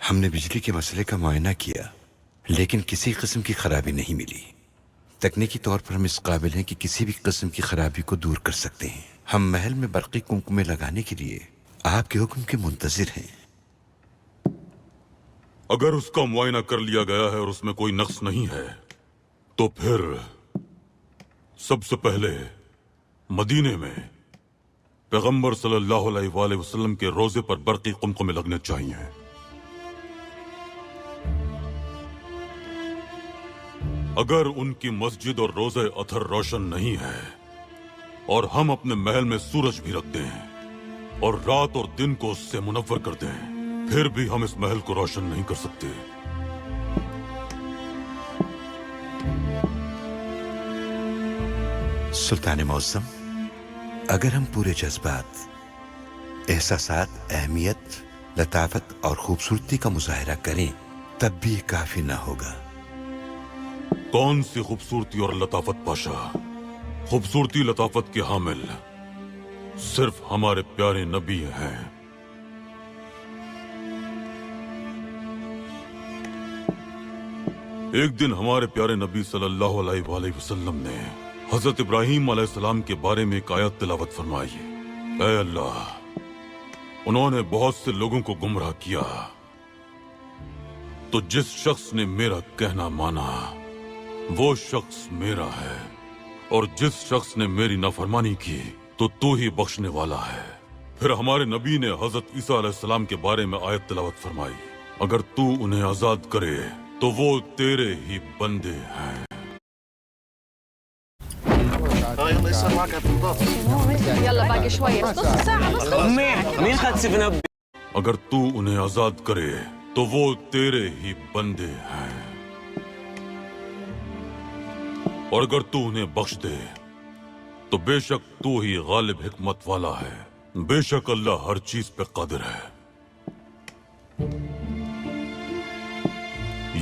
ہم نے بجلی کے مسئلے کا معائنہ کیا لیکن کسی قسم کی خرابی نہیں ملی۔ تکنیکی طور پر ہم اس قابل ہیں کہ کسی بھی قسم کی خرابی کو دور کر سکتے ہیں۔ ہم محل میں برقی کمکمے لگانے کے لیے آپ کے حکم کے منتظر ہیں۔ اگر اس کا معائنہ کر لیا گیا ہے اور اس میں کوئی نقص نہیں ہے تو پھر سب سے پہلے مدینے میں پیغمبر صلی اللہ علیہ وآلہ وسلم کے روزے پر برقی قمقمے لگنے چاہیے۔ اگر ان کی مسجد اور روزے اثر روشن نہیں ہے اور ہم اپنے محل میں سورج بھی رکھ دیں اور رات اور دن کو اس سے منور کر دیں پھر بھی ہم اس محل کو روشن نہیں کر سکتے۔ سلطان معظم، اگر ہم پورے جذبات، احساسات، اہمیت، لطافت اور خوبصورتی کا مظاہرہ کریں تب بھی یہ کافی نہ ہوگا۔ کون سی خوبصورتی اور لطافت پاشا؟ خوبصورتی لطافت کے حامل صرف ہمارے پیارے نبی ہیں۔ ایک دن ہمارے پیارے نبی صلی اللہ علیہ وآلہ وسلم نے حضرت ابراہیم علیہ السلام کے بارے میں ایک آیت تلاوت فرمائی۔ اے اللہ، انہوں نے بہت سے لوگوں کو گمراہ کیا، تو جس شخص نے میرا کہنا مانا وہ شخص میرا ہے، اور جس شخص نے میری نافرمانی کی تو ہی بخشنے والا ہے۔ پھر ہمارے نبی نے حضرت عیسیٰ علیہ السلام کے بارے میں آیت تلاوت فرمائی، اگر تو انہیں آزاد کرے تو وہ تیرے ہی بندے ہیں۔ يلا باقي شوية نص ساعة نص مين خد 7 اب؟ اگر تو انہیں آزاد کرے تو وہ تیرے ہی بندے ہیں، اور اگر تو انہیں بخش دے تو بے شک تو ہی غالب حکمت والا ہے، بے شک اللہ ہر چیز پہ قادر ہے۔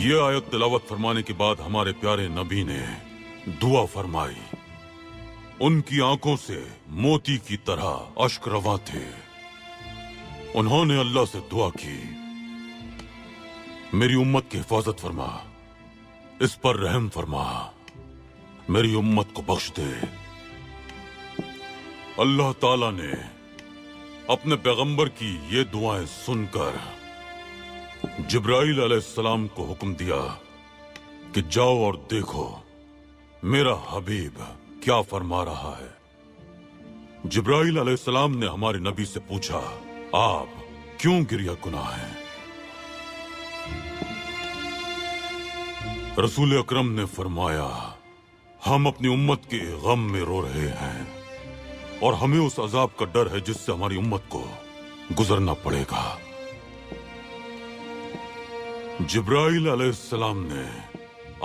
یہ آیت تلاوت فرمانے کے بعد ہمارے پیارے نبی نے دعا فرمائی۔ ان کی آنکھوں سے موتی کی طرح اشک رواں تھے۔ انہوں نے اللہ سے دعا کی، میری امت کی حفاظت فرما، اس پر رحم فرما، میری امت کو بخش دے۔ اللہ تعالی نے اپنے پیغمبر کی یہ دعائیں سن کر جبرائیل علیہ السلام کو حکم دیا کہ جاؤ اور دیکھو میرا حبیب کیا فرما رہا ہے۔ جبرائیل علیہ السلام نے ہمارے نبی سے پوچھا، آپ کیوں گریہ گناہ ہیں؟ رسول اکرم نے فرمایا، ہم اپنی امت کے غم میں رو رہے ہیں اور ہمیں اس عذاب کا ڈر ہے جس سے ہماری امت کو گزرنا پڑے گا۔ جبرائیل علیہ السلام نے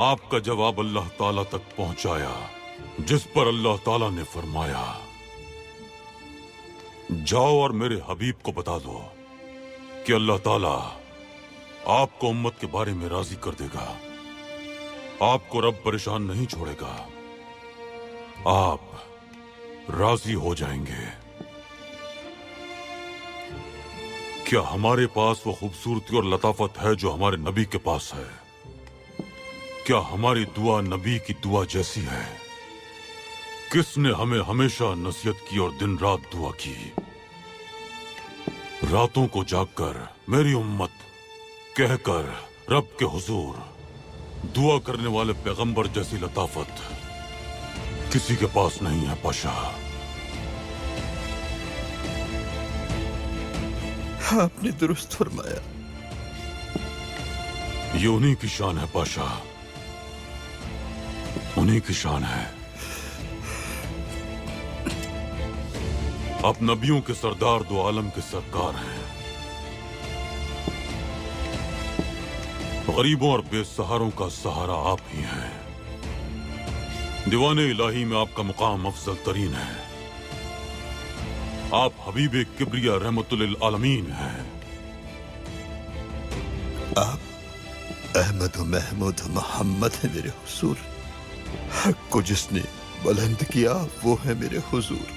آپ کا جواب اللہ تعالی تک پہنچایا، جس پر اللہ تعالی نے فرمایا، جاؤ اور میرے حبیب کو بتا دو کہ اللہ تعالی آپ کو امت کے بارے میں راضی کر دے گا، آپ کو رب پریشان نہیں چھوڑے گا، آپ راضی ہو جائیں گے۔ کیا ہمارے پاس وہ خوبصورتی اور لطافت ہے جو ہمارے نبی کے پاس ہے؟ کیا ہماری دعا نبی کی دعا جیسی ہے؟ کس نے ہمیں ہمیشہ نصیحت کی اور دن رات دعا کی؟ راتوں کو جاگ کر میری امت کہہ کر رب کے حضور دعا کرنے والے پیغمبر جیسی لطافت کسی کے پاس نہیں ہے پاشا۔ آپ نے درست فرمایا۔ یہ انہی کی شان ہے پاشا، انہی کی شان ہے۔ آپ نبیوں کے سردار، دو عالم کے سرکار ہیں۔ غریبوں اور بے سہاروں کا سہارا آپ ہی ہیں۔ دیوان الہی میں آپ کا مقام افضل ترین ہے۔ آپ حبیب کبریا رحمت للعالمین ہیں۔ آپ احمد و محمود و محمد ہیں میرے حضور۔ حق کو جس نے بلند کیا وہ ہے میرے حضور۔